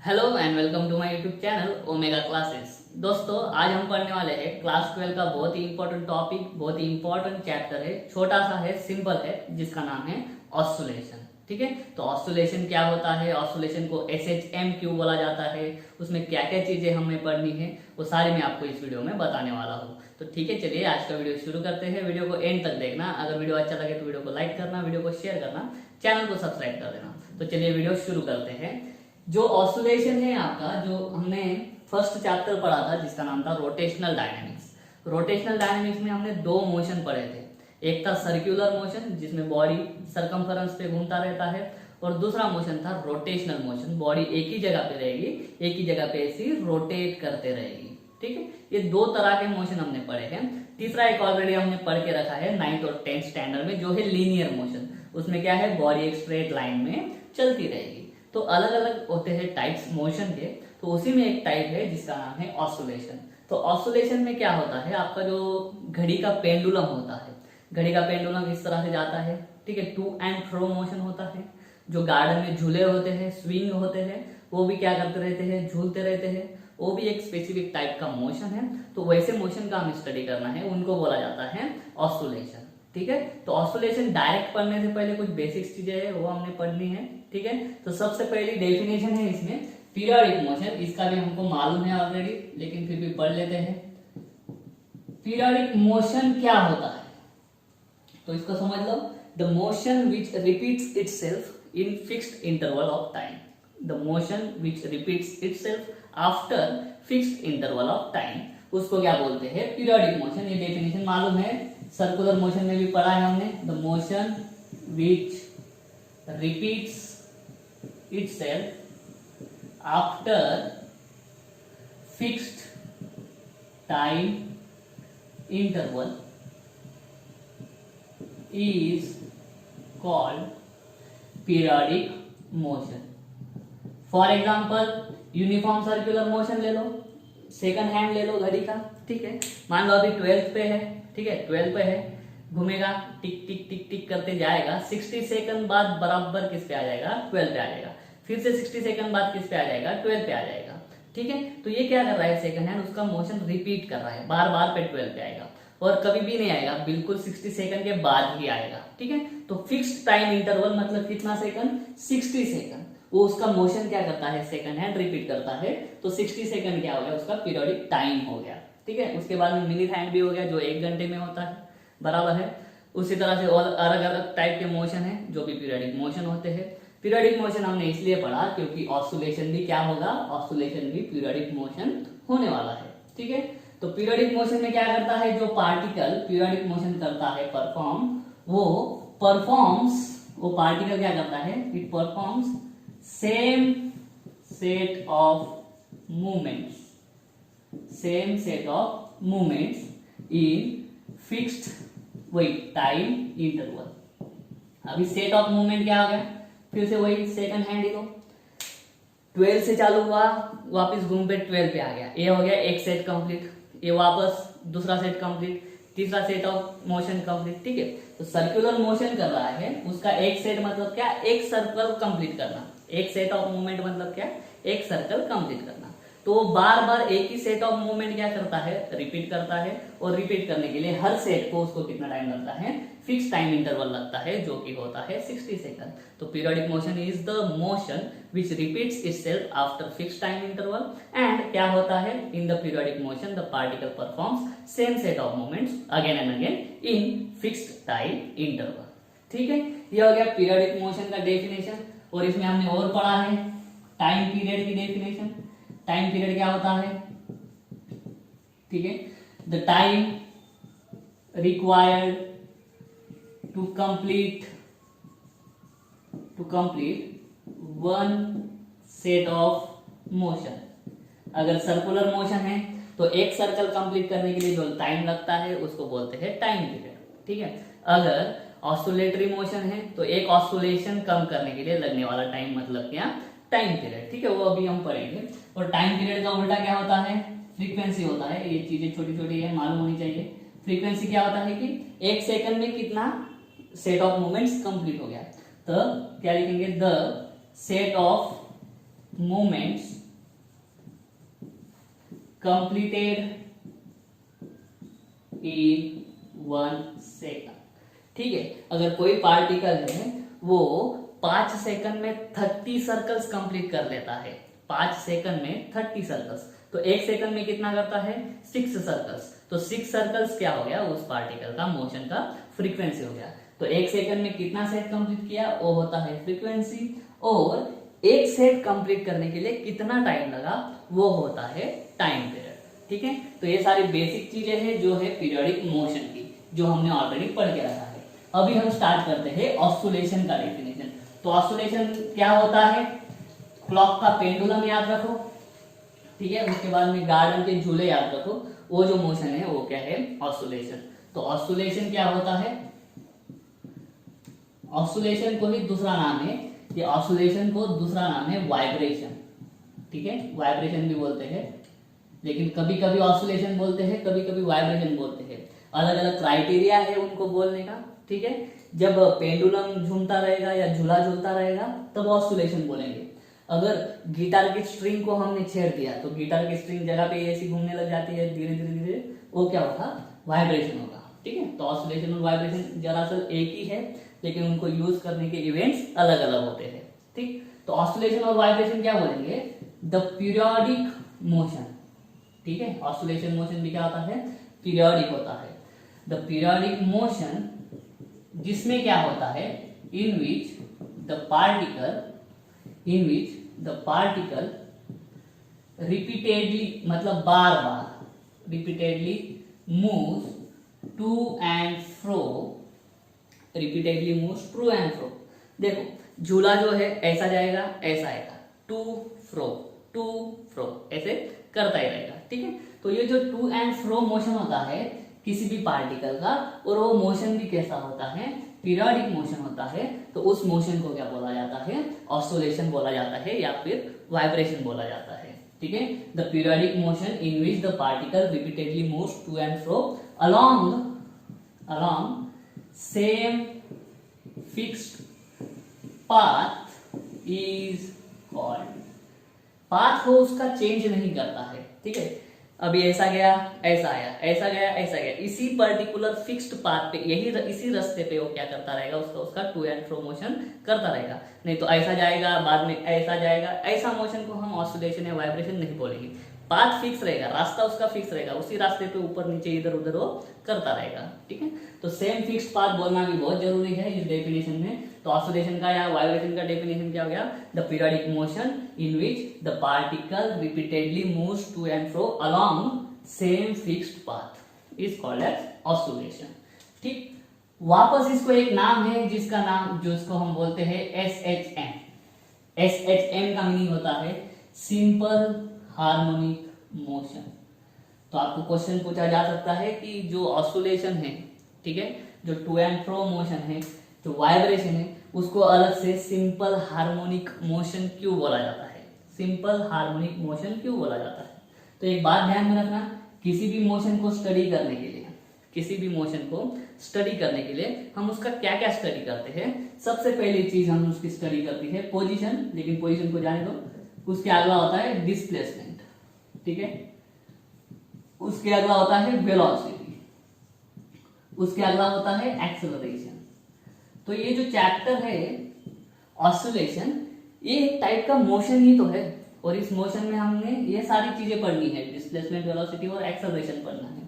Hello and welcome to my YouTube channel Omega classes. दोस्तों, आज हम पढ़ने वाले हैं क्लास 12 का बहुत ही इंपॉर्टेंट टॉपिक, बहुत ही इंपॉर्टेंट चैप्टर है। छोटा सा है, सिंपल है, जिसका नाम है ऑस्सिलेशन। ठीक है, तो ऑस्सिलेशन क्या होता है, ऑस्सिलेशन को एसएचएम क्यों बोला जाता है, उसमें क्या क्या चीजें हमें पढ़नी है, वो सारी मैं आपको इस वीडियो में बताने वाला हूँ। तो ठीक है, चलिए आज का वीडियो शुरू करते हैं। वीडियो को एंड तक देखना। अगर वीडियो अच्छा लगे तो वीडियो को लाइक करना, वीडियो को शेयर करना, चैनल को सब्सक्राइब कर देना। तो चलिए वीडियो शुरू करते हैं। जो ऑस्सिलेशन है आपका, जो हमने फर्स्ट चैप्टर पढ़ा था जिसका नाम था रोटेशनल डायनामिक्स। रोटेशनल डायनामिक्स में हमने दो मोशन पढ़े थे। एक था सर्कुलर मोशन जिसमें बॉडी सर्कमफरेंस पे घूमता रहता है, और दूसरा मोशन था रोटेशनल मोशन, बॉडी एक ही जगह पे रहेगी, एक ही जगह पे ऐसी रोटेट करते रहेगी। ठीक है, ये दो तरह के मोशन हमने पढ़े हैं। तीसरा एक ऑलरेडी हमने पढ़ के रखा है 9th और 10th स्टैंडर्ड में, जो है लीनियर मोशन। उसमें क्या है, बॉडी एक स्ट्रेट लाइन में चलती रहेगी। तो अलग अलग होते हैं टाइप्स मोशन के, तो उसी में एक टाइप है जिसका नाम है ऑस्सिलेशन। तो ऑस्सिलेशन में क्या होता है, आपका जो घड़ी का पेंडुलम होता है, घड़ी का पेंडुलम इस तरह से जाता है। ठीक है, टू एंड फ्रो मोशन होता है। जो गार्डन में झूले होते हैं, स्विंग होते हैं, वो भी क्या करते रहते हैं, झूलते रहते हैं। वो भी एक स्पेसिफिक टाइप का मोशन है। तो वैसे मोशन का हमें स्टडी करना है, उनको बोला जाता है ऑस्सिलेशन। ठीक है, तो ऑस्सिलेशन डायरेक्ट पढ़ने से पहले कुछ बेसिक्स चीजें है वो हमने पढ़नी है। ठीक है, तो सबसे पहली डेफिनेशन है इसमें पीरियोडिक मोशन। इसका भी हमको मालूम है ऑलरेडी, लेकिन फिर भी पढ़ लेते हैं। पीरियोडिक मोशन क्या होता है, तो इसको समझ लो। The motion which repeats itself in fixed interval of time. The motion which repeats itself after fixed interval of time, उसको क्या बोलते हैं, पीरियोडिक मोशन। ये डेफिनेशन मालूम है, सर्कुलर मोशन में भी पढ़ा है हमने। The motion which repeats itself after fixed time interval is called periodic motion. For example, uniform circular motion ले लो, सेकंड हैंड ले लो घड़ी का। ठीक है, मान लो अभी 12th पे है। ठीक है, 12 पे है, घूमेगा, टिक टिक टिक टिक करते जाएगा। 60 सेकंड बाद बराबर किस पे आ जाएगा, 12 पे आ जाएगा। फिर से 60 सेकंड बाद किस पे आ जाएगा, 12 पे आ जाएगा। ठीक है, तो ये क्या कर रहा है, सेकंड हैंड उसका मोशन रिपीट कर रहा है, बार बार पे 12 पे आएगा। और कभी भी नहीं आएगा, बिल्कुल 60 सेकंड के बाद ही आएगा। ठीक है, तो फिक्स्ड टाइम इंटरवल मतलब कितना सेकंड, 60 सेकंड। वो उसका मोशन क्या करता है, सेकंड हैंड रिपीट करता है। तो 60 सेकंड क्या हो गया, उसका पीरियोडिक टाइम हो गया। ठीक है, उसके बाद में मिनट हैंड भी हो गया, जो 1 घंटे में होता है, बराबर है। उसी तरह से और अलग अलग टाइप के मोशन है जो भी पीरियोडिक मोशन होते हैं। पीरियोडिक मोशन हमने इसलिए पढ़ा क्योंकि ऑस्सिलेशन भी क्या होगा, ऑस्सिलेशन भी पीरियोडिक मोशन होने वाला है। ठीक है, तो पीरियोडिक मोशन में क्या करता है, जो पार्टिकल पीरियोडिक मोशन करता है परफॉर्म, वो पार्टिकल क्या करता है, it performs same set of movements in fixed वही टाइम इंटरवल। अभी सेट ऑफ मूवमेंट क्या हो गया, फिर से वही सेकंड हैंड ही लो। 12 से चालू हुआ, वापस घूम पे 12 पे आ गया, ये हो गया एक सेट कंप्लीट। ये वापस दूसरा सेट कंप्लीट, तीसरा सेट ऑफ मोशन कंप्लीट। ठीक है, तो सर्कुलर मोशन कर रहा है, उसका एक सेट मतलब क्या, एक सर्कल कंप्लीट करना। एक सेट ऑफ मूवमेंट मतलब क्या, एक सर्कल कंप्लीट करना। तो वो बार बार एक ही सेट ऑफ मूवमेंट क्या करता है, रिपीट करता है। और रिपीट करने के लिए हर सेट को उसको कितना टाइम लगता है, फिक्स टाइम इंटरवल लगता है, जो कि होता है 60 सेकंड। तो periodic motion is the motion which repeats itself after fix time interval. And क्या होता है, in the periodic motion the particle performs same set of movements again and again in fixed time interval. ठीक है, ये हो गया periodic motion का definition. और इसमें हमने और पढ़ा है टाइम पीरियड की डेफिनेशन। टाइम पीरियड क्या होता है, ठीक है, the time required to complete one set of motion. अगर सर्कुलर मोशन है तो एक सर्कल कंप्लीट करने के लिए जो टाइम लगता है उसको बोलते हैं टाइम पीरियड। ठीक है, अगर ऑस्सिलेटरी मोशन है तो एक ऑस्सिलेशन कम करने के लिए लगने वाला टाइम मतलब क्या, टाइम पीरियड। ठीक है, वो अभी हम पढ़ेंगे। और टाइम पीरियड का उल्टा क्या होता है, फ्रीक्वेंसी होता है। ये चीजें छोटी छोटी है, मालूम होनी चाहिए। फ्रीक्वेंसी क्या होता है कि एक सेकंड में कितना सेट ऑफ मूवमेंट्स कंप्लीट हो गया। तो क्या लिखेंगे, the set of movements completed in 1 second। ठीक है, अगर कोई पार्टिकल है वो 5 सेकंड में 30 सर्कल्स कंप्लीट कर लेता है, 5 सेकंड में 30 सर्कल्स, तो 1 सेकंड में कितना करता है? 6 सर्कल्स। तो 6 सर्कल्स क्या हो गया? उस पार्टिकल का मोशन का फ्रीक्वेंसी हो गया। तो 1 सेकंड में कितना सेट कंप्लीट किया, वो होता है फ्रीक्वेंसी। और एक सेट कंप्लीट करने के लिए कितना टाइम लगा, वो होता है टाइम पीरियड। ठीक है, तो ये सारी बेसिक चीजें हैं जो है पीरियोडिक मोशन की, जो हमने ऑलरेडी पढ़ के रखा है। अभी हम स्टार्ट करते हैं ऑस्कुलेशन का डेफिनेशन। तो ऑस्कुलेशन क्या होता है? क्लॉक का पेंडुलम याद रखो, ठीक है, उसके बाद में गार्डन के झूले याद रखो, वो जो मोशन है वो क्या है? ऑस्कुलेशन। तो ऑस्कुलेशन क्या होता है? ऑस्कुलेशन को ही दूसरा नाम है, ये ऑस्कुलेशन को दूसरा नाम है वाइब्रेशन। ठीक है, वाइब्रेशन भी बोलते हैं, लेकिन कभी कभी ऑस्कुलेशन बोलते हैं, कभी कभी वाइब्रेशन बोलते हैं। अलग अलग क्राइटेरिया है उनको बोलने का। ठीक है, जब पेंडुलम झूमता रहेगा या झूला झूलता रहेगा तब ऑस्कुलेशन बोलेंगे। अगर गिटार की स्ट्रिंग को हमने छेड़ दिया तो गिटार की स्ट्रिंग जगह पे ऐसी घूमने लग जाती है धीरे धीरे धीरे, वो क्या होगा? वाइब्रेशन होगा। ठीक है, तो ऑस्कुलेशन और वाइब्रेशन दरअसल एक ही है, लेकिन उनको यूज करने के इवेंट्स अलग अलग होते हैं। ठीक, तो ऑस्कुलेशन और वाइब्रेशन क्या बोलेंगे? The periodic motion. ठीक है, ऑस्कुलेशन मोशन भी क्या होता है? पीरियोडिक होता है। द पीरियोडिक मोशन जिसमें क्या होता है? In which the particle repeatedly, मतलब बार बार repeatedly moves to and fro, repeatedly moves to and fro. देखो झूला जो है ऐसा जाएगा, ऐसा आएगा, टू फ्रो ऐसे करता ही रहेगा। ठीक है, तो ये जो टू एंड फ्रो मोशन होता है किसी भी पार्टिकल का, और वो मोशन भी कैसा होता है? पीरियोडिक मोशन होता है। तो उस मोशन को क्या बोला जाता है? ऑस्कुलेशन बोला जाता है या फिर वाइब्रेशन बोला जाता है। ठीक है, the periodic motion in which the particle repeatedly moves to and fro along same fixed path is called। Path को उसका चेंज नहीं करता है। ठीक है, अभी ऐसा गया, ऐसा आया, ऐसा गया, ऐसा गया, इसी पर्टिकुलर फिक्स्ड पाथ पे, इसी रास्ते पे वो क्या करता रहेगा? उसका टू एंड फ्रो मोशन करता रहेगा। नहीं तो ऐसा जाएगा, बाद में ऐसा जाएगा, ऐसा मोशन को हम ऑस्कुलेशन या वाइब्रेशन नहीं बोलेंगे। पाथ फिक्स रहेगा, रास्ता उसका फिक्स रहेगा, उसी रास्ते पे ऊपर नीचे इधर उधर वो करता रहेगा। ठीक है, तो सेम फिक्स्ड पाथ बोलना भी बहुत जरूरी है इस डेफिनेशन में। तो ऑस्कुलेशन का या वाइब्रेशन का डेफिनेशन क्या हो गया? The periodic motion in which the particle repeatedly moves to and fro along same fixed path is called as oscillation. ठीक, वापस इसको एक नाम है जिसका नाम, जिसको हम बोलते हैं SHM। SHM का मीनिंग होता है सिंपल हार्मोनिक मोशन। तो आपको क्वेश्चन पूछा जा सकता है कि जो ऑस्कुलेशन है, ठीक है, जो टू एंड फ्रो मोशन है, जो वाइब्रेशन है, उसको अलग से सिंपल हार्मोनिक मोशन क्यों बोला जाता है? सिंपल हार्मोनिक मोशन क्यों बोला जाता है? तो एक बात ध्यान में रखना, किसी भी मोशन को स्टडी करने के लिए हम उसका क्या क्या स्टडी करते हैं? सबसे पहली चीज हम उसकी स्टडी करती है पोजीशन, लेकिन पोजीशन को जाने दो। उसके अगला होता है डिस्प्लेसमेंट, ठीक है, उसके अगला होता है वेलोसिटी, उसके अगला होता है एक्सेलरेशन। तो ये जो चैप्टर है ऑस्कुलेशन, ये एक टाइप का मोशन ही तो है, और इस मोशन में हमने ये सारी चीजें पढ़नी है, डिस्प्लेसमेंट, वेलोसिटी और एक्सेलरेशन पढ़ना है।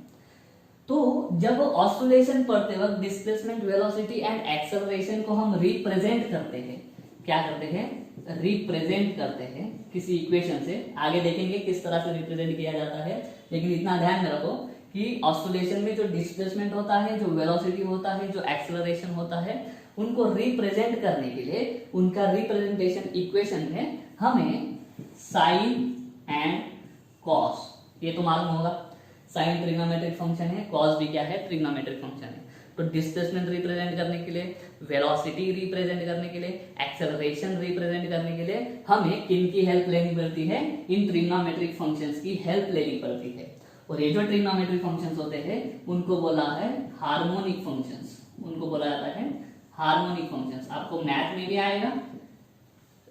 तो जब ऑस्कुलेशन पढ़ते वक्त डिस्प्लेसमेंट, वेलोसिटी एंड एक्सेलरेशन को हम रिप्रेजेंट करते हैं, क्या करते हैं? रिप्रेजेंट करते हैं किसी इक्वेशन से। आगे देखेंगे किस तरह से रिप्रेजेंट किया जाता है, लेकिन इतना ध्यान में रखो कि ऑस्कुलेशन में जो डिस्प्लेसमेंट होता है, जो वेलोसिटी होता है, जो एक्सेलरेशन होता है, उनको रिप्रेजेंट करने के लिए उनका रिप्रेजेंटेशन इक्वेशन है हमें साइन एंड कॉस। ये तो मालूम होगा, साइन ट्रिग्नोमेट्रिक फंक्शन है, कॉस भी क्या है? ट्रिग्नोमेट्रिक फंक्शन है। तो डिस्प्लेसमेंट रिप्रेजेंट करने के लिए, वेलोसिटी रिप्रेजेंट करने के लिए, एक्सेलरेशन रिप्रेजेंट करने के लिए हमें किन की हेल्प लेनी पड़ती है? इन ट्रिग्नोमेट्रिक फंक्शंस की हेल्प लेनी पड़ती है। और ये जो ट्रिग्नोमेट्रिक फंक्शंस होते हैं उनको बोला है हार्मोनिक फंक्शंस, उनको बोला जाता है हार्मोनिक फंक्शंस। आपको मैथ में भी आएगा,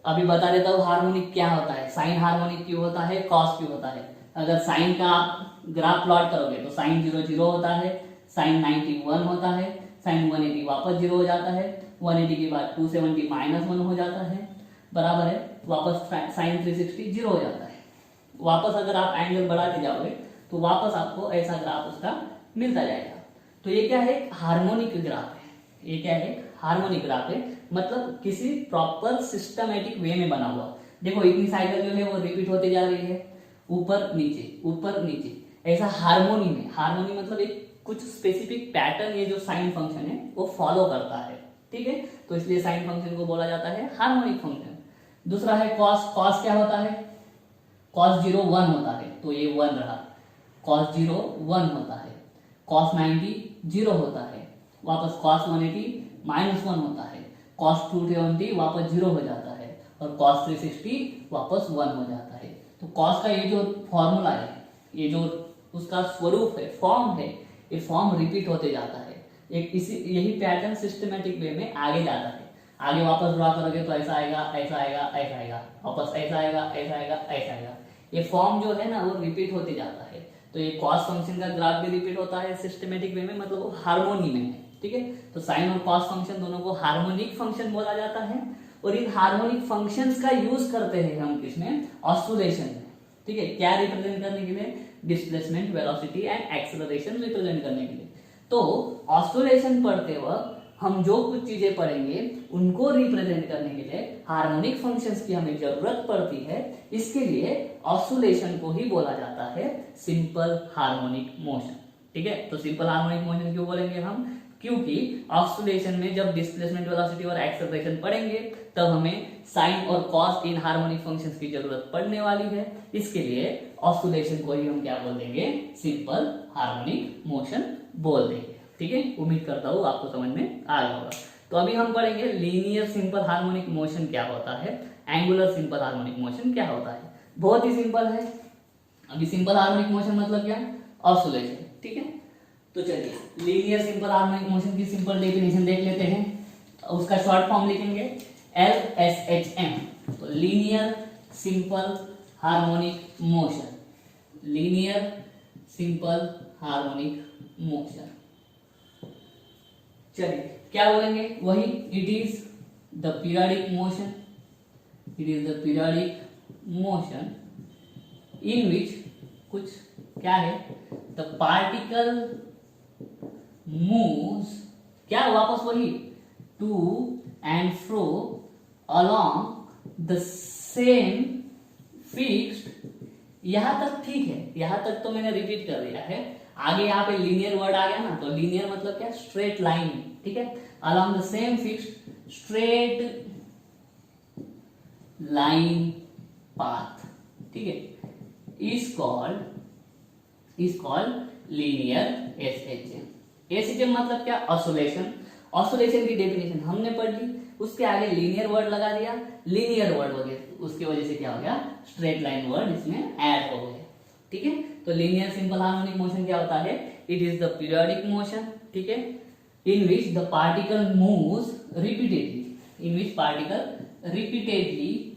अभी बता देता हूँ हार्मोनिक क्या होता है, साइन हार्मोनिक क्यों होता है, कॉस क्यों होता है। अगर साइन का आप ग्राफ प्लॉट करोगे तो साइन 0 0 होता है, साइन 90 1 होता है, साइन 180 वापस 0 हो जाता है, 180 के बाद 270 -1 हो जाता है, बराबर है, वापस साइन 360 0 हो जाता है। वापस अगर आप एंगल बढ़ाते जाओगे तो वापस आपको ऐसा ग्राफ उसका मिलता जाएगा। तो ये क्या है, हार्मोनिक ग्राफ है। ये क्या है, हार्मोनिक ग्राफ है, मतलब किसी प्रॉपर सिस्टमेटिक वे में बना हुआ। देखो इतनी साइकिल जो है वो रिपीट होती जा रही है, ऊपर नीचे, ऐसा हार्मोनी में। हार्मोनी मतलब एक कुछ स्पेसिफिक पैटर्न ये जो साइन फंक्शन है वो फॉलो करता है, ठीक है। तो इसलिए साइन फंक्शन को बोला जाता है हार्मोनिक फंक्शन। दूसरा है कॉस। कॉस क्या होता है, कॉस 0 1 होता है, तो ये 1 रहा, कॉस 0 1 होता है, कॉस 90 0 होता है, वापस कॉस 180 -1 होता है, कॉस 270 वापस 0 हो जाता है, और कॉस 360 वापस 1 हो जाता है। तो कॉस का ये जो फॉर्मूला है, ये जो उसका स्वरूप है, फॉर्म है, ये फॉर्म रिपीट होते जाता है। एक इसी यही पैटर्न सिस्टमेटिक वे में आगे जाता है। आगे वापस ड्रा करोगे तो ऐसा आएगा, ऐसा आएगा, ऐसा आएगा, वापस ऐसा आएगा, ऐसा आएगा, ऐसा आएगा। ये फॉर्म जो है ना वो रिपीट होते जाता है। तो ये कॉस फंक्शन का ग्राफ भी रिपीट होता है सिस्टमेटिक वे में, मतलब वो हार्मोनी में है, ठीक है। तो साइन और कॉस फंक्शन दोनों को हार्मोनिक फंक्शन बोला जाता है। और इन हार्मोनिक फंक्शंस का यूज करते हैं हम किसमें, ऑस्टोलेशन में, ठीक है। क्या रिप्रेजेंट करने के लिए, displacement, velocity and acceleration represent करने के लिए। तो ऑस्टोलेशन पढ़ते वक्त हम जो कुछ चीजें पढ़ेंगे उनको रिप्रेजेंट करने के लिए हार्मोनिक फंक्शंस की हमें जरूरत पड़ती है। इसके लिए ऑस्टोलेशन को ही बोला जाता है सिंपल हार्मोनिक मोशन, ठीक है। तो सिंपल हार्मोनिक मोशन क्यों बोलेंगे हम, क्योंकि ऑस्टोलेशन में जब डिस्प्लेसमेंट, वेलोसिटी और एक्सेलरेशन पढ़ेंगे तब हमें साइन और कॉस इन हार्मोनिक फंक्शंस की जरूरत पड़ने वाली है। इसके लिए ऑस्टोलेशन को ही हम क्या बोल देंगे, सिंपल हार्मोनिक मोशन बोल देंगे, ठीक है। उम्मीद करता हूँ आपको समझ में आ गया होगा। तो अभी हम पढ़ेंगे लीनियर सिंपल हार्मोनिक मोशन क्या होता है, एंगुलर सिंपल हार्मोनिक मोशन क्या होता है। बहुत ही सिंपल है। अभी सिंपल हार्मोनिक मोशन मतलब क्या, ऑस्टोलेशन, ठीक है। तो चलिए लीनियर सिंपल हार्मोनिक मोशन की सिंपल डेफिनेशन देख लेते हैं। उसका शॉर्ट फॉर्म लिखेंगे LSHM। तो linear simple harmonic motion, linear simple harmonic motion. चलिए क्या बोलेंगे, वही it is the periodic motion, it is the periodic motion in which कुछ क्या है, द पार्टिकल मूव्स, क्या वापस वही, to and fro along the same fixed. यहां तक ठीक है, यहां तक तो मैंने रिपीट कर दिया है। आगे यहाँ पे लीनियर वर्ड आ गया ना, तो लीनियर मतलब क्या, स्ट्रेट लाइन, ठीक है। Along the same fixed straight line path, ठीक है, is called linear SHM. SHM मतलब क्या, ऑस्टोलेशन। ऑस्टोलेशन की डेफिनेशन हमने पढ़ ली, उसके आगे लीनियर वर्ड लगा दिया, लीनियर वर्ड हो गया, उसकी वजह से क्या हो गया, स्ट्रेट लाइन वर्ड इसमें ऐड हो गया, ठीक है। तो लीनियर सिंपल हार्मोनिक मोशन क्या होता है, it is the periodic motion, ठीक है, in which the particle moves repeatedly, in which particle repeatedly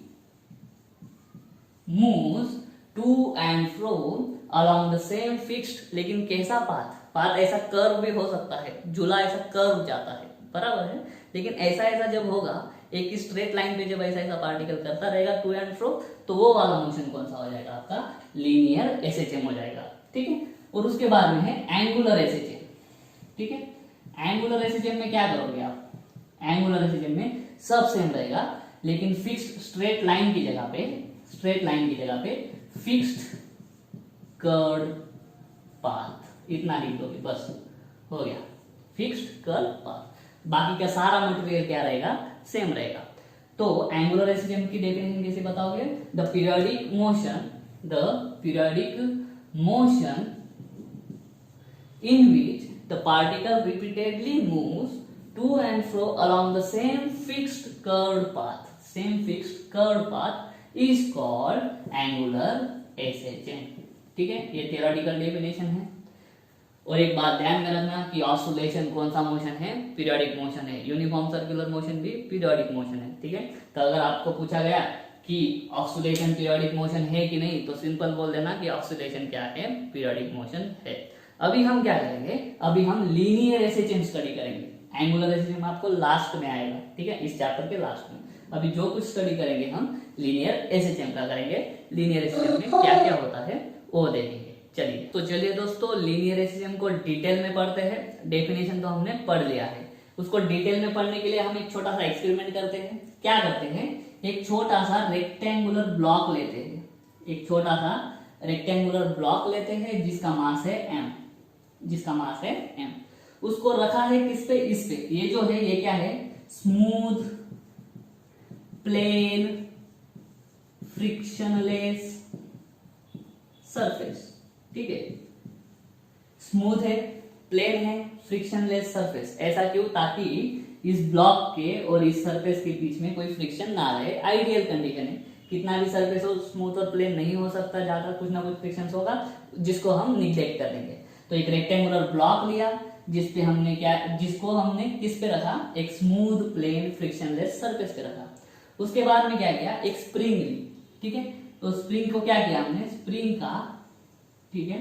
moves to and fro along the same fixed, लेकिन कैसा पाथ, पाथ ऐसा कर्व भी हो सकता है, झूला ऐसा कर्व जाता है, बराबर है। लेकिन ऐसा ऐसा जब होगा, एक स्ट्रेट लाइन पे जब ऐसा ऐसा पार्टिकल करता रहेगा टू एंड फ्रो, तो वो वाला मोशन कौन सा हो जाएगा, आपका लीनियर एसएचएम हो जाएगा, ठीक है। और उसके बाद में है एंगुलर एसएचएम, ठीक है। एंगुलर एसएचएम में क्या करोगे आप, एंगुलर एसएचएम में सब सेम रहेगा, लेकिन फिक्स्ड स्ट्रेट लाइन की जगह पे, स्ट्रेट लाइन की जगह पे फिक्स्ड कर्व पाथ, इतना लिख दोगे बस, हो गया फिक्स्ड कर्व पाथ। बाकी का सारा मटेरियल क्या रहेगा, सेम रहेगा। तो एंगुलर एसएचएम की डेफिनेशन कैसे बताओगे, the periodic motion, the periodic motion in which the particle repeatedly moves to and fro along the same fixed curved path, same fixed curved path is called angular SHM, ठीक है। ये theoretical definition है। और एक बात ध्यान में रखना कि ऑसिलेशन कौन सा मोशन है, पीरियोडिक मोशन है। यूनिफॉर्म सर्कुलर मोशन भी पीरियोडिक मोशन है, ठीक है। तो अगर आपको पूछा गया कि ऑसिलेशन पीरियोडिक मोशन है कि नहीं, तो सिंपल बोल देना कि ऑसिलेशन क्या है, पीरियोडिक मोशन है। अभी हम क्या करेंगे, अभी हम लीनियर एसएचएम स्टडी करेंगे। एंगुलर एसएचएम आपको लास्ट में आएगा, ठीक है, इस चैप्टर के लास्ट में। अभी जो कुछ स्टडी करेंगे हम लीनियर एसएचएम का करेंगे। लीनियर एसएचएम में क्या क्या होता है वो देखेंगे। चलिए दोस्तों, लीनियर एसएचएम को डिटेल में पढ़ते हैं। डेफिनेशन तो हमने पढ़ लिया है, उसको डिटेल में पढ़ने के लिए हम एक छोटा सा एक्सपेरिमेंट करते हैं। क्या करते हैं, एक छोटा सा रेक्टेंगुलर ब्लॉक लेते हैं, एक छोटा सा रेक्टेंगुलर ब्लॉक लेते हैं जिसका मास है m, जिसका मास है m। उसको रखा है किस पे, इस पे। ये जो है ये क्या है, स्मूथ प्लेन फ्रिक्शनलेस सरफेस, ठीक है। स्मूथ है, प्लेन है, फ्रिक्शनलेस सरफेस। ऐसा क्यों, ताकि इस ब्लॉक के और इस सरफेस के बीच में कोई फ्रिक्शन ना रहे। आइडियल कंडीशन है, कितना भी सरफेस हो स्मूथ और प्लेन नहीं हो सकता, ज्यादा कुछ ना कुछ फ्रिक्शन होगा जिसको हम निग्लेक्ट कर देंगे। तो एक रेक्टेंगुलर ब्लॉक लिया जिसपे हमने क्या, जिसको हमने किस पे रखा, एक स्मूथ प्लेन फ्रिक्शनलेस सरफेस पे रखा। उसके बाद में क्या किया, एक स्प्रिंग ली, ठीक है। तो स्प्रिंग को क्या किया हमने, स्प्रिंग का, ठीक है,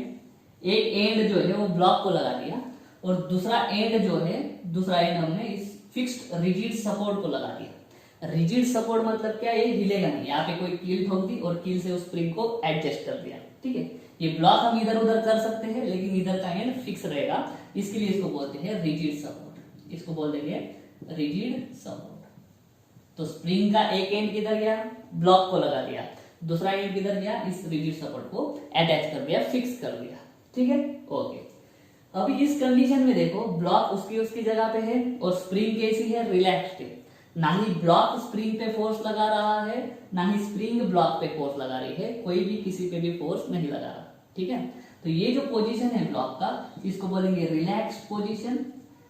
एक एंड जो है वो ब्लॉक को लगा दिया और दूसरा एंड जो है, दूसरा एंड हमने इस फिक्स्ड रिजिड सपोर्ट को लगा दिया। रिजिड सपोर्ट मतलब क्या, ये हिलेगा नहीं। यहाँ पे कोई कील ठोक दी और कील से उस स्प्रिंग को एडजस्ट कर दिया, ठीक है। ये ब्लॉक हम इधर उधर कर सकते हैं लेकिन इधर का एंड फिक्स रहेगा, इसके लिए इसको बोलते हैं रिजिड सपोर्ट। इसको बोल देंगे रिजिड सपोर्ट। तो स्प्रिंग का एक एंड किधर गया, ब्लॉक को लगा दिया, दूसरा एंड किधर गया, इस रिजिड सपोर्ट को अटैच कर दिया, फिक्स कर दिया, ठीक है, ओके। अभी इस कंडीशन में देखो, ब्लॉक उसकी जगह पे है और स्प्रिंग कैसी है, रिलैक्स्ड है। ना ही ब्लॉक स्प्रिंग पे फोर्स लगा रहा है, ना ही स्प्रिंग ब्लॉक पे फोर्स लगा रही है, कोई भी किसी पे भी फोर्स नहीं लगा रहा, ठीक है। तो ये जो पोजीशन है ब्लॉक का, इसको बोलेंगे रिलैक्स्ड पोजीशन,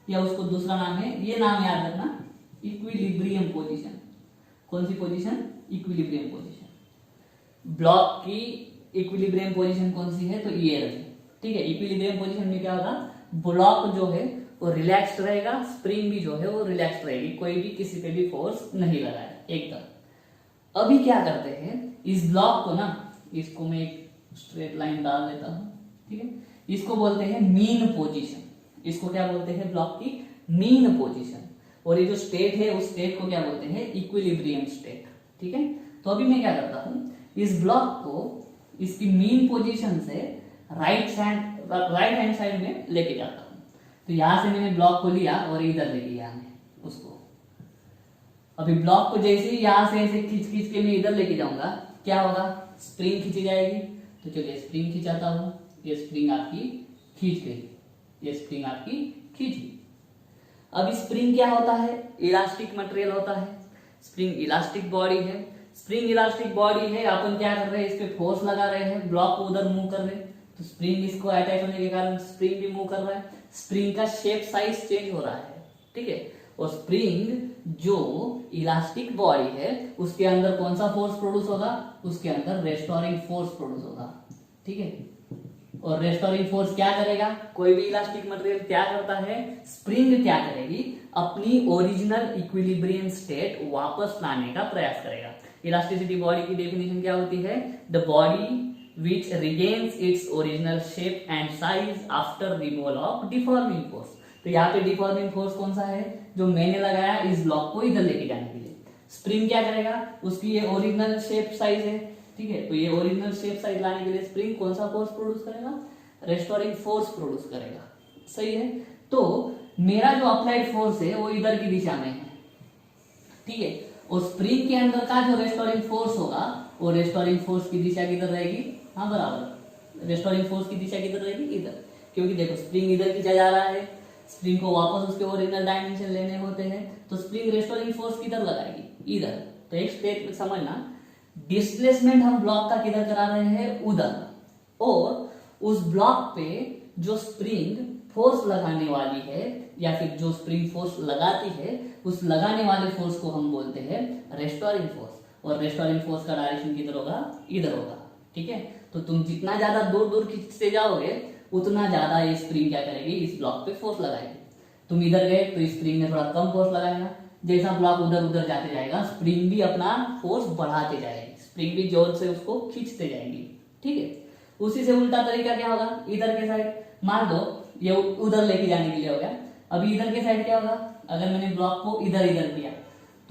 या उसको दूसरा नाम है, ये नाम याद रखना, इक्विलिब्रियम पोजीशन। कौन सी पोजीशन, इक्विलिब्रियम पोजीशन। ब्लॉक की इक्विलिब्रियम पोजीशन कौन सी है, तो ये रही, ठीक है। इक्विलिब्रियम पोजीशन में क्या होगा, ब्लॉक जो है वो रिलैक्स्ड रहेगा, स्प्रिंग भी जो है वो रिलैक्स्ड रहेगी, कोई भी किसी पे भी फोर्स नहीं लगाया एकदम। अभी क्या करते हैं, इस ब्लॉक को ना, इसको मैं एक स्ट्रेट लाइन डाल देता हूं, ठीक है। इसको बोलते हैं मीन पोजीशन। इसको क्या बोलते हैं, ब्लॉक की मीन पोजीशन। और ये जो स्टेट है उस स्टेट को क्या बोलते हैं, इक्विलिब्रियम स्टेट, ठीक है। तो अभी मैं क्या करता हूं, इस ब्लॉक को इसकी मीन पोजीशन से राइट हैंड साइड में लेके जाता हूं। तो यहां से मैंने ब्लॉक को लिया और इधर लेके गया मैं उसको। अभी ब्लॉक को जैसे ही यहां से ऐसे खींच के मैं इधर लेके जाऊंगा, क्या होगा, स्प्रिंग खींची जाएगी। तो चलिए स्प्रिंग खिंचाता हूं, ये स्प्रिंग आपकी खींच गई, ये स्प्रिंग आपकी खींच गई। अब स्प्रिंग क्या होता है, इलास्टिक मटेरियल होता है। स्प्रिंग इलास्टिक बॉडी है, स्प्रिंग इलास्टिक बॉडी है। अपन क्या कर रहे हैं, इस पे फोर्स लगा रहे हैं, ब्लॉक को उधर मूव कर रहे हैं, तो स्प्रिंग इसको अटैच होने के कारण स्प्रिंग भी मूव कर रहा है। स्प्रिंग का शेप साइज चेंज हो रहा है, ठीक है। और स्प्रिंग जो इलास्टिक बॉडी है उसके अंदर कौन सा फोर्स प्रोड्यूस होगा, उसके अंदर रेस्टोरिंग फोर्स प्रोड्यूस होगा, ठीक है। और रेस्टोरिंग फोर्स क्या करेगा, कोई भी इलास्टिक मटेरियल क्या करता है, स्प्रिंग क्या करेगी, अपनी ओरिजिनल इक्विलिब्रियम स्टेट वापस लाने का प्रयास करेगा। इलास्टिसिटी बॉडी की डेफिनेशन क्या होती है, the body which regains its original shape and size after removal of deforming force। तो यहाँ पे डिफॉर्मिंग फोर्स कौन सा है, जो मैंने लगाया इस ब्लॉक को इधर लेके जाने के लिए। स्प्रिंग क्या करेगा, उसकी ये ओरिजिनल शेप साइज है, ठीक है। तो ये ओरिजिनल शेप साइज लाने के लिए स्प्रिंग कौन सा फोर्स प्रोड्यूस करेगा, रेस्टोरिंग फोर्स प्रोड्यूस करेगा, सही है। तो मेरा जो अप्लाइड फोर्स है वो इधर की दिशा में है, ठीक है। और स्प्रिंग के अंदर का जो रेस्टोरिंग फोर्स होगा, वो रेस्टोरिंग फोर्स की दिशा किधर रहेगी, हाँ बराबर, रेस्टोरिंग फोर्स की दिशा किधर रहेगी, इधर। क्योंकि देखो स्प्रिंग इधर खींचा जा रहा है, स्प्रिंग को वापस उसके ओरिजिनल डायमेंशन लेने होते हैं, तो स्प्रिंग रेस्टोरिंग फोर्स किधर लगाएगी, इधर। तो एक स्टेप में समझना, डिस्प्लेसमेंट हम ब्लॉक का किधर करा रहे हैं, उधर। और उस ब्लॉक पे जो स्प्रिंग फोर्स लगाने वाली है या फिर जो स्प्रिंग फोर्स लगाती है, उस लगाने वाले फोर्स को हम बोलते हैं रेस्टोरिंग फोर्स। और रेस्टोरिंग फोर्स का डायरेक्शन किधर होगा, इधर होगा, ठीक है। तो तुम जितना ज्यादा दूर दूर खींचते जाओगे उतना ज्यादा ये स्प्रिंग क्या करेगी, इस ब्लॉक पे फोर्स लगाएगी। तुम इधर गए तो स्प्रिंग ने थोड़ा कम फोर्स लगाएगा, जैसा ब्लॉक उधर उधर जाते जाएगा स्प्रिंग भी अपना फोर्स बढ़ाते जाएगी, स्प्रिंग भी जोर से उसको खींचते जाएगी। ठीक है, उसी से उल्टा तरीका क्या होगा, इधर के साइड मान दो ये उधर लेके जाने के लिए हो गया, अभी इधर के साइड क्या होगा, अगर मैंने ब्लॉक को इधर इधर किया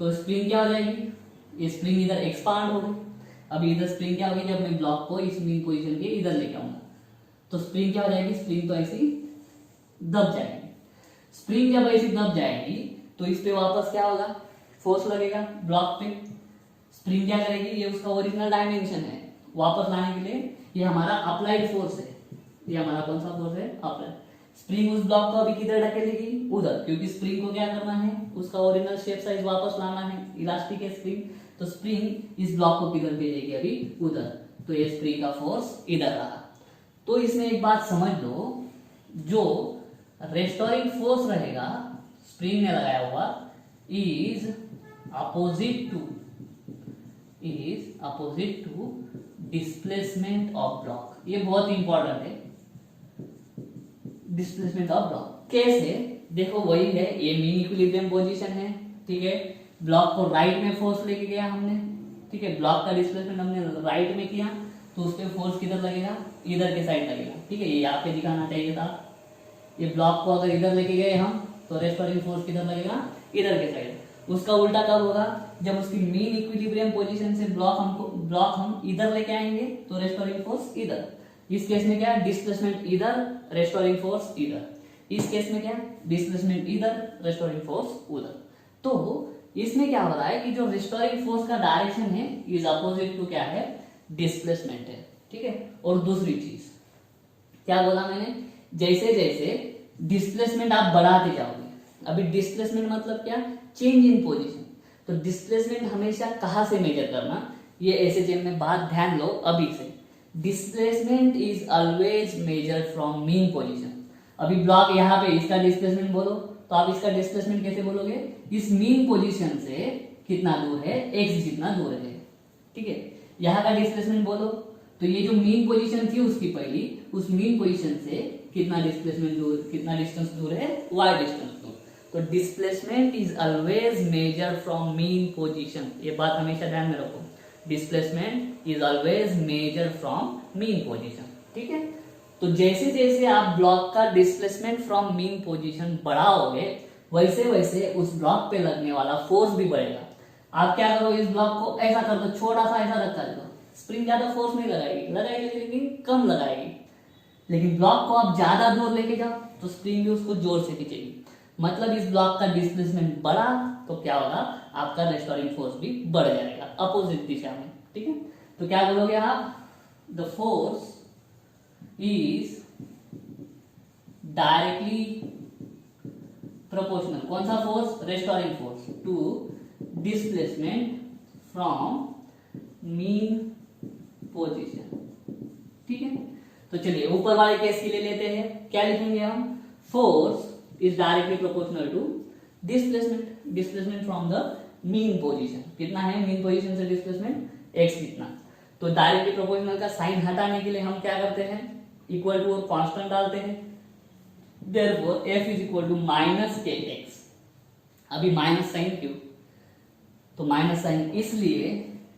तो स्प्रिंग क्या हो जाएगी, ये स्प्रिंग इधर एक्सपांड होगी। अभी इधर स्प्रिंग क्या होगी, जब मैं ब्लॉक को इस मीन पोजीशन के इधर लेके आऊंगा तो स्प्रिंग क्या हो जाएगी, स्प्रिंग तो ऐसी दब जाएगी। स्प्रिंग जब ऐसी दब जाएगी तो इस पे वापस क्या होगा, फोर्स लगेगा ब्लॉक पे। स्प्रिंग क्या करेगी, ये उसका ओरिजिनल डायमेंशन है, वापस लाने के लिए ये हमारा अप्लाइड फोर्स है, ये हमारा कौन सा फोर्स है, अप्लाइड। स्प्रिंग उस ब्लॉक को अभी किधर ढकेलेगी, उधर, क्योंकि स्प्रिंग को क्या करना है, उसका ओरिजिनल शेप साइज वापस लाना है, इलास्टिक है स्प्रिंग, तो स्प्रिंग इस ब्लॉक को किधर भेजेगी, अभी उधर, तो ये स्प्रिंग का फोर्स इधर रहा। तो इसमें एक बात समझ लो, जो रेस्टोरिंग फोर्स रहेगा स्प्रिंग ने लगाया हुआ is opposite to displacement of block. ये बहुत इंपॉर्टेंट है, डिस्प्लेसमेंट ऑफ ब्लॉक कैसे, देखो वही है, ये मीन इक्विलिब्रियम पोजीशन है। ठीक है, ब्लॉक को राइट में फोर्स लेके गया हमने, ठीक है, ब्लॉक का डिस्प्लेसमेंट हमने राइट में किया तो उस पर फोर्स किधर लगेगा, इधर के साइड लगेगा। ठीक है, ये यहाँ पे दिखाना चाहिए था, ये ब्लॉक को अगर इधर लेके गए हम तो रेस्टोरिंग फोर्स किधर लगेगा, इधर के साइड। उसका उल्टा कब होगा, जब उसकी मीन इक्विलिब्रियम पोजीशन से ब्लॉक हम इधर लेके आएंगे तो रेस्टोरिंग फोर्स इधर। इस केस में क्या है, डिस्प्लेसमेंट इधर, रेस्टोरिंग फोर्स इधर। इस केस में क्या है, डिस्प्लेसमेंट इधर, रेस्टोरिंग फोर्स उधर। तो इसमें क्या हो रहा है कि जो रेस्टोरिंग फोर्स का डायरेक्शन है इज अपोजिट टू क्या है, डिस्प्लेसमेंट है। ठीक है, और दूसरी चीज क्या बोला मैंने, जैसे जैसे डिस्प्लेसमेंट आप बढ़ाते जाओगे, अभी डिस्प्लेसमेंट मतलब क्या, चेंज इन पोजीशन, तो डिस्प्लेसमेंट हमेशा कहां से मेजर करना, ये एसएचएम में बात ध्यान लो अभी से। Displacement is always measured from mean position. अभी ब्लॉक यहाँ पे, इसका डिस्प्लेसमेंट बोलो तो आप इसका डिस्प्लेसमेंट कैसे बोलोगे, इस मीन पोजीशन से कितना दूर है, एक्स जितना दूर है। ठीक है, यहाँ का डिस्प्लेसमेंट बोलो तो ये जो मीन पोजीशन थी उसकी पहली, उस मीन पोजीशन से कितना डिस्प्लेसमेंट दूर, कितना डिस्टेंस दूर है, y डिस्टेंस दूर। तो displacement is always measure from mean position, ये बात हमेशा ध्यान में रखो, displacement is always measure from mean position. ठीक है, तो जैसे जैसे आप ब्लॉक का डिस्प्लेसमेंट फ्रॉम मीन पोजीशन बढ़ाओगे वैसे वैसे उस ब्लॉक पे लगने वाला फोर्स भी बढ़ेगा। आप क्या करो, इस ब्लॉक को ऐसा कर दो, छोटा सा ऐसा रखा दो, स्प्रिंग ज्यादा फोर्स नहीं लगाएगी लेकिन कम लगाएगी। लेकिन ब्लॉक को आप ज्यादा दूर लेके जाओ तो स्प्रिंग भी उसको जोर से खींचेगी, मतलब इस ब्लॉक का डिस्प्लेसमेंट बढ़ा तो क्या होगा, आपका रेस्टोरिंग फोर्स भी बढ़ जाएगा अपोजिट दिशा में। ठीक है, तो क्या बोलोगे आप, the force is directly proportional, कौन सा force, restoring force, to displacement from mean position. ठीक है, तो चलिए ऊपर वाले केस के लिए लेते हैं, क्या लिखेंगे हम, force is directly proportional to displacement from the mean position. कितना है मीन पोजीशन से डिस्प्लेसमेंट, एक्स कितना। तो डायरेक्टली प्रोपोर्शनल का साइन हटाने के लिए हम क्या करते हैं, इक्वल टू और कांस्टेंट डालते हैं, therefore f is equal to minus k x. अभी माइनस साइन क्यों, तो माइनस साइन इसलिए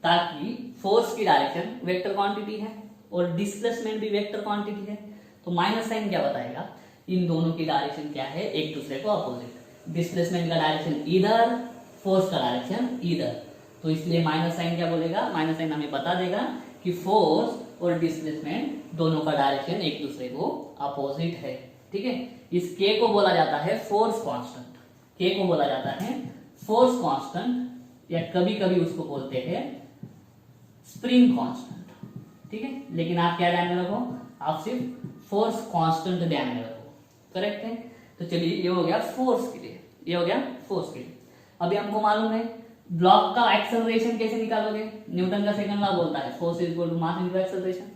ताकि फोर्स की डायरेक्शन वेक्टर क्वांटिटी है और डिस्प्लेसमेंट भी वेक्टर क्वांटिटी है। तो माइनस साइन क्या बताएगा, इन दोनों की डायरेक्शन क्या है, एक दूसरे को अपोजिट। डिस्प्लेसमेंट का डायरेक्शन इधर, फोर्स का डायरेक्शन इधर, तो इसलिए माइनस साइन क्या बोलेगा, माइनस साइन हमें बता देगा कि फोर्स और डिस्प्लेसमेंट दोनों का डायरेक्शन एक दूसरे को अपोजिट है। ठीक है, इस k को बोला जाता है फोर्स कांस्टेंट, k को बोला जाता है फोर्स कांस्टेंट, या कभी कभी उसको बोलते हैं स्प्रिंग कांस्टेंट। ठीक है, लेकिन आप क्या ध्यान में रखो, आप सिर्फ फोर्स कांस्टेंट ध्यान में रखो, करेक्ट है। तो चलिए ये हो गया फोर्स के लिए, ये हो गया फोर्स के लिए। अभी हमको मालूम है ब्लॉक का एक्सेलरेशन कैसे निकालोगे, न्यूटन का सेकंड लॉ बोलता है force is equal to mass into acceleration.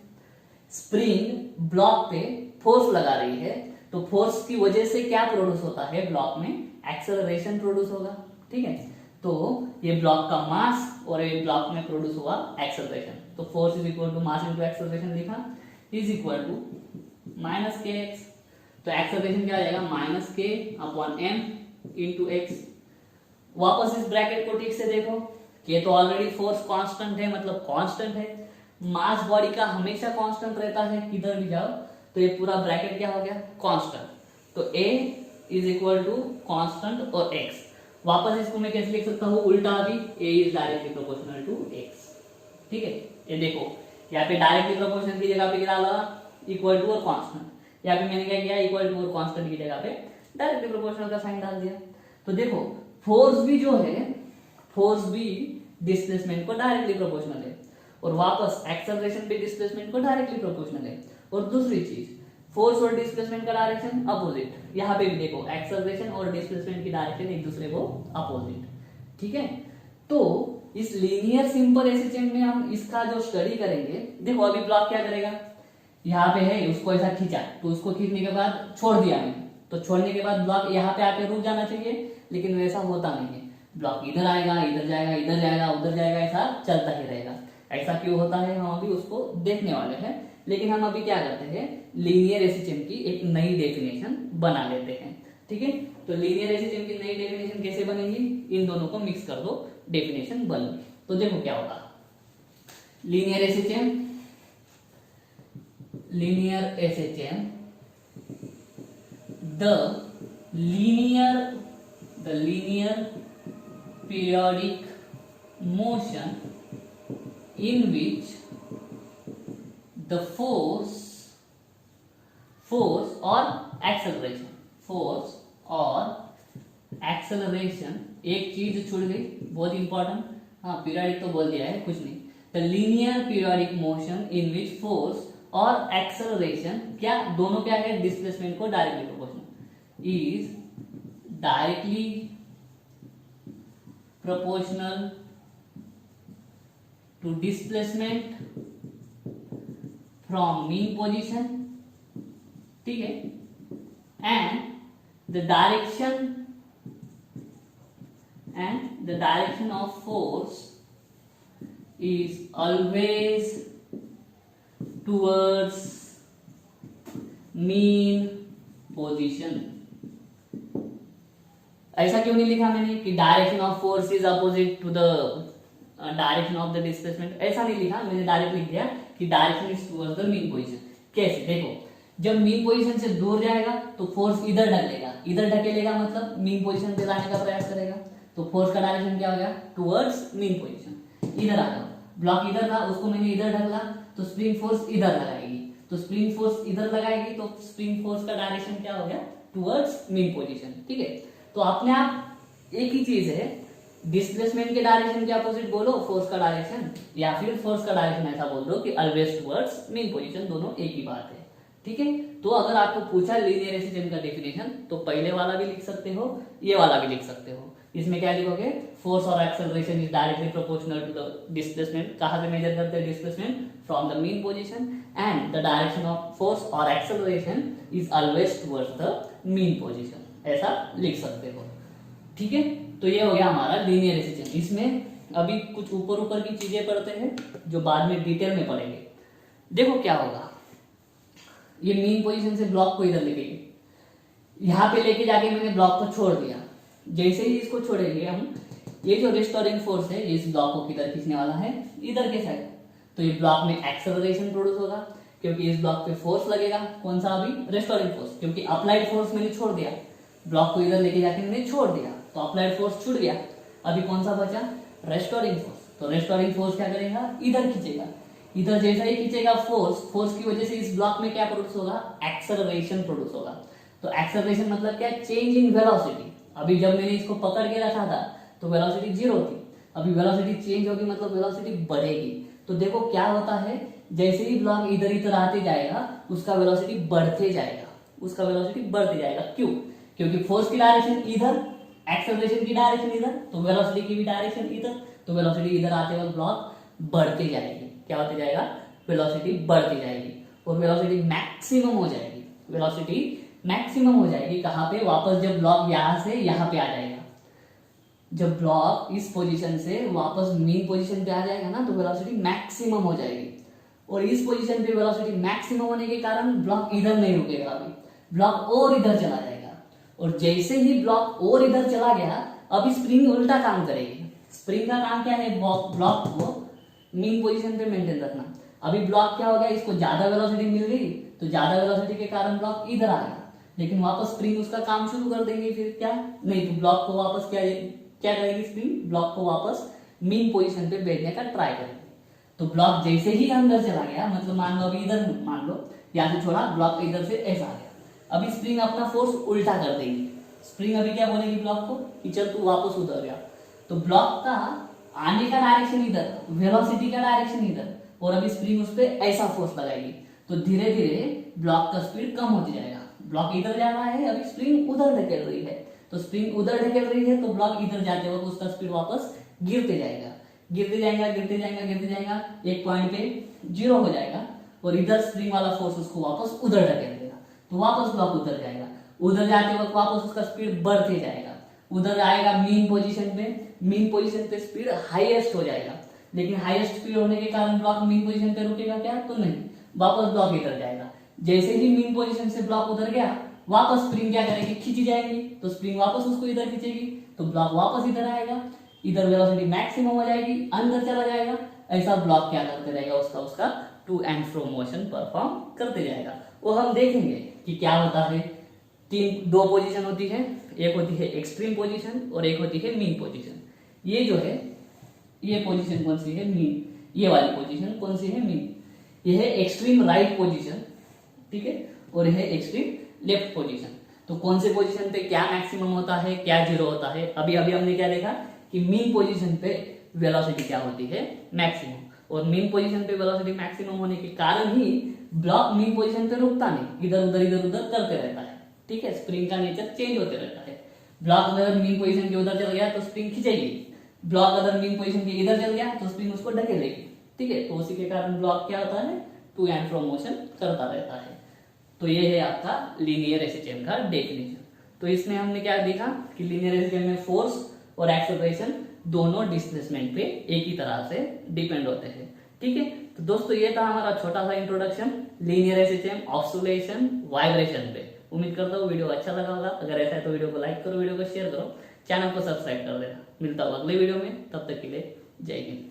Spring block पे फोर्स लगा रही है तो फोर्स की वजह से क्या प्रोड्यूस होता है ब्लॉक में, एक्सेलरेशन प्रोड्यूस होगा। ठीक है, तो ये ब्लॉक का मास और ये ब्लॉक में प्रोड्यूस हुआ एक्सेलरेशन, तो force is equal to mass into acceleration लिखा, is equal to minus k x, तो एक्सेलरेशन क्या हो जाएगा माइनस के अपॉन एम इंटू एक्स। वापस इस ब्रैकेट को ठीक से देखो, ये तो ऑलरेडी फोर्स कांस्टेंट है, मतलब कांस्टेंट है। मास बॉडी का हमेशा कांस्टेंट रहता है, किधर भी जाओ तो ये पूरा ब्रैकेट क्या हो गया कांस्टेंट। तो A is equal to constant और x। वापस इसको मैं कैसे लिख सकता हूँ उल्टा भी, A is directly proportional to x। ठीक है, ये देखो यहाँ पे डायरेक्टली प्रोपोर्शनल की जगह पे क्या डाला इक्वल टू और कांस्टेंट। यहाँ पे मैंने क्या किया इक्वल टू और कांस्टेंट की जगह पे डायरेक्टली प्रोपोर्शनल का साइन डाल दिया। तो देखो फोर्स भी जो है, फोर्स भी डिस्प्लेसमेंट को डायरेक्टली प्रोपोर्शनल है, और वापस एक्सेलरेशन भी डिस्प्लेसमेंट को डायरेक्टली प्रोपोर्शनल है। और दूसरी चीज, फोर्स और डिस्प्लेसमेंट का डायरेक्शन अपोजिट। यहाँ पे भी देखो एक्सेलरेशन और डिस्प्लेसमेंट की डायरेक्शन एक दूसरे को अपोजिट। ठीक है, तो इस लीनियर सिंपल एसएचएम में हम इसका जो स्टडी करेंगे, देखो अभी ब्लॉक क्या करेगा, यहाँ पे है उसको ऐसा खींचा, तो उसको खींचने के बाद छोड़ दिया मैंने, तो छोड़ने के बाद ब्लॉक यहाँ पे आके रुक जाना चाहिए, लेकिन वैसा होता नहीं है। ब्लॉक इधर आएगा, इधर जाएगा, इधर जाएगा, उधर जाएगा, ऐसा चलता ही रहेगा। ऐसा क्यों होता है हम अभी उसको देखने वाले हैं, लेकिन हम अभी क्या करते हैं लीनियर एसएचएम की एक नई डेफिनेशन बना लेते हैं। ठीक है, तो लीनियर एसएचएम की नई डेफिनेशन कैसे बनेगी, इन दोनों को मिक्स कर दो, डेफिनेशन बन गई। तो देखो क्या होगा, linear SHM, linear SHM, the linear periodic motion in which the force or acceleration, एक चीज छूट गई बहुत इंपॉर्टेंट, हाँ पीरियडिक तो बोल दिया है कुछ नहीं। The linear periodic motion in which force और एक्सेलरेशन क्या दोनों क्या है डिस्प्लेसमेंट को directly proportional is directly proportional to displacement from mean position, ठीक है, and the direction of force is always towards mean position। ऐसा क्यों नहीं लिखा मैंने कि direction of force is opposite to the direction of the displacement, ऐसा नहीं लिखा मैंने, डायरेक्ट लिख दिया कि direction is towards the mean position. कैसे, देखो जब मीन पोजीशन से दूर जाएगा तो फोर्स इधर ढकेलेगा, इधर ढकेलेगा मतलब मीन पोजीशन पे लाने का प्रयास करेगा, तो फोर्स का डायरेक्शन क्या हो गया टुवर्ड्स मीन पोजीशन। इधर आ जाओ, ब्लॉक इधर था उसको मैंने इधर ढकला तो स्प्रिंग फोर्स इधर लगाएगी, तो स्प्रिंग फोर्स इधर लगाएगी तो स्प्रिंग फोर्स का डायरेक्शन क्या हो गया टुवर्ड्स मीन पोजीशन। ठीक है, तो अपने आप एक ही चीज है, डिस्प्लेसमेंट के डायरेक्शन के अपोजिट बोलो फोर्स का डायरेक्शन, या फिर फोर्स का डायरेक्शन ऐसा बोल दो कि ऑलवेज टुवर्ड्स मीन पोजीशन, दोनों एक ही बात है। ठीक है, तो अगर आपको पूछा लीनियर एसएचएम का डेफिनेशन तो पहले वाला भी लिख सकते हो, ये वाला भी लिख सकते हो। इसमें क्या लिखोगे, फोर्स और acceleration is directly proportional to the displacement. कहां से मेजर करते हैं displacement, from the mean position, and the direction of force और acceleration is always towards the mean position, ऐसा लिख सकते हो। ठीक है, तो ये हो गया हमारा लीनियर एसएचएम। इसमें अभी कुछ ऊपर ऊपर की चीजें पढ़ते हैं जो बाद में डिटेल में पढ़ेंगे। देखो क्या होगा, ये मीन पोजीशन से ब्लॉक को इधर लेके गए, यहाँ पे लेके जाके मैंने ब्लॉक को छोड़ दिया। जैसे ही इसको छोड़ेंगे हम, ये जो रिस्टोरिंग फोर्स है ये इस ब्लॉक को किधर खींचने वाला है, इधर के साइड, तो ये ब्लॉक में एक्सेलरेशन प्रोड्यूस होगा क्योंकि इस ब्लॉक पे फोर्स लगेगा, कौन सा अभी रिस्टोरिंग फोर्स, क्योंकि अप्लाइड फोर्स मैंने छोड़ दिया, ब्लॉक को इधर लेके जाके मैंने छोड़ दिया तो अप्लाइड फोर्स छूट गया। अभी कौन सा बचा, रेस्टोरिंग फोर्स। तो रेस्टोरिंग फोर्स क्या करेगा, इधर खींचेगा, इधर जैसा ही खींचेगा फोर्स की वजह से इस ब्लॉक में क्या प्रोड्यूस होगा, एक्सेलरेशन प्रोड्यूस होगा। तो एक्सेलरेशन मतलब क्या, चेंज इन वेलोसिटी। अभी जब मैंने इसको पकड़ के रखा था तो वेलोसिटी 0 थी, अभी वेलोसिटी चेंज होगी मतलब वेलोसिटी बढ़ेगी। तो देखो क्या होता है, जैसे ही ब्लॉक इधर इधर आते जाएगा उसका वेलोसिटी बढ़ते जाएगा, उसका वेलोसिटी बढ़ते जाएगा। क्यों, क्योंकि फोर्स की डायरेक्शन इधर, एक्सेलरेशन की डायरेक्शन इधर, तो वेलोसिटी की भी डायरेक्शन इधर, तो वेलोसिटी इधर आते वक्त ब्लॉक बढ़ते जाएगी। क्या होते जाएगा, वेलोसिटी बढ़ती जाएगी और वेलोसिटी मैक्सिमम हो जाएगी। वेलोसिटी मैक्सिमम हो जाएगी कहाँ पे, वापस जब ब्लॉक यहाँ से यहाँ पे आ जाएगा, जब ब्लॉक इस पोजीशन से वापस मीन पोजीशन पे आ जाएगा ना तो वेलोसिटी मैक्सिमम हो जाएगी। और इस पोजीशन पे वेलोसिटी मैक्सिमम होने के कारण ब्लॉक इधर नहीं रुकेगा, अभी ब्लॉक और इधर चला जाएगा। और जैसे ही ब्लॉक और इधर चला गया, अभी स्प्रिंग उल्टा काम करेगी। स्प्रिंग का काम क्या है, ब्लॉक को मीन पोजीशन पे मेंटेन रखना। अभी ब्लॉक क्या हो गया, इसको ज्यादा वेलोसिटी मिल गई, तो ज्यादा वेलोसिटी के कारण ब्लॉक इधर आ गया, लेकिन वापस स्प्रिंग उसका काम शुरू कर देंगे। फिर क्या नहीं, तो ब्लॉक को वापस क्या करेगी स्प्रिंग, ब्लॉक को वापस मीन पोजीशन पे भेजने का ट्राई करेगी। तो ब्लॉक जैसे ही अंदर चला गया, मतलब मान लो अभी इधर, मान लो यहाँ से छोड़ा, ब्लॉक इधर से ऐसा आ गया, अभी स्प्रिंग अपना फोर्स उल्टा कर देगी। स्प्रिंग अभी क्या बोलेगी ब्लॉक को कि चल तू वापस उतर गया, तो ब्लॉक का आने का डायरेक्शन इधर, वेलोसिटी का डायरेक्शन इधर, और अभी स्प्रिंग उस पर ऐसा फोर्स लगाएगी, तो धीरे धीरे ब्लॉक का स्पीड कम होती जाएगा। ब्लॉक इधर जा रहा है, अभी स्प्रिंग उधर ढकेल रही है, तो स्प्रिंग उधर ढकेल रही है, तो ब्लॉक इधर जाते वक्त उसका स्पीड वापस गिरते जाएगा, गिरते जाएगा, गिरते जाएगा, गिरते जाएगा, एक पॉइंट पे 0 हो जाएगा, और इधर स्प्रिंग वाला फोर्स उसको वापस उधर ढकेल देगा, तो वापस ब्लॉक उधर जाएगा। उधर जाते वक्त वापस उसका स्पीड बढ़ते जाएगा, उधर आएगा मीन पोजीशन पे, मीन पोजीशन पे स्पीड हाईएस्ट हो जाएगा, लेकिन हाईएस्ट स्पीड होने के कारण ब्लॉक मीन पोजीशन पे रुकेगा क्या, तो नहीं, वापस ब्लॉक इधर जाएगा। जैसे ही मीन पोजीशन से ब्लॉक उधर गया, वापस स्प्रिंग क्या करेगी, खींची जाएगी, तो स्प्रिंग वापस उसको इधर खींचेगी, तो ब्लॉक वापस इधर आएगा, इधर वेलोसिटी मैक्सिमम हो जाएगी, अंदर चला जाएगा। ऐसा ब्लॉक क्या करते रहेगा, उसका to and fro motion perform करते जाएगा। वो हम देखेंगे कि क्या होता है। दो पोजीशन होती है, एक होती है एक्सट्रीम पोजीशन और एक होती है मीन पोजीशन। ये जो है, ये पोजीशन कौन सी है, मीन, ये वाली पोजीशन कौन सी है, मीन। ये है एक्सट्रीम राइट पोजीशन, ठीक है, और ये है एक्सट्रीम लेफ्ट पोजीशन। तो कौन से पोजीशन पे क्या मैक्सिमम होता है, क्या 0 होता है। अभी हमने क्या देखा कि मीन पोजीशन पे वेलोसिटी क्या होती है, मैक्सिमम, और मीन पोजीशन पे वेलोसिटी मैक्सिमम होने के कारण ही ब्लॉक मीन पोजीशन पे रुकता नहीं, इधर उधर करते रहता है, ठीक है। स्प्रिंग का नेचर चेंज होते रहता है। ब्लॉक अगर मीन पोजीशन के उधर चल गया तो स्प्रिंग खींचेगी, ब्लॉक अगर मीन पोजीशन के इधर चल गया तो स्प्रिंग उसको ढकेलेगी, ठीक है। तो उसी के कारण ब्लॉक क्या होता है, टू एंड फ्रो मोशन करता रहता है। तो ये है आपका लीनियर एसएचएम का डेफिनेशन। तो इसमें हमने क्या देखा कि लीनियर एसएचएम में फोर्स और एक्सेलरेशन दोनों डिस्प्लेसमेंट पे एक ही तरह से डिपेंड होते हैं, ठीक है। तो दोस्तों ये था हमारा छोटा सा introduction linear SHM, oscillation, vibration पे। उम्मीद करता हूँ वीडियो अच्छा लगा होगा। अगर ऐसा है तो वीडियो को लाइक करो, वीडियो को शेयर करो, चैनल को सब्सक्राइब कर देना। मिलता हूँ अगले वीडियो में, तब तक के लिए जय हिंद।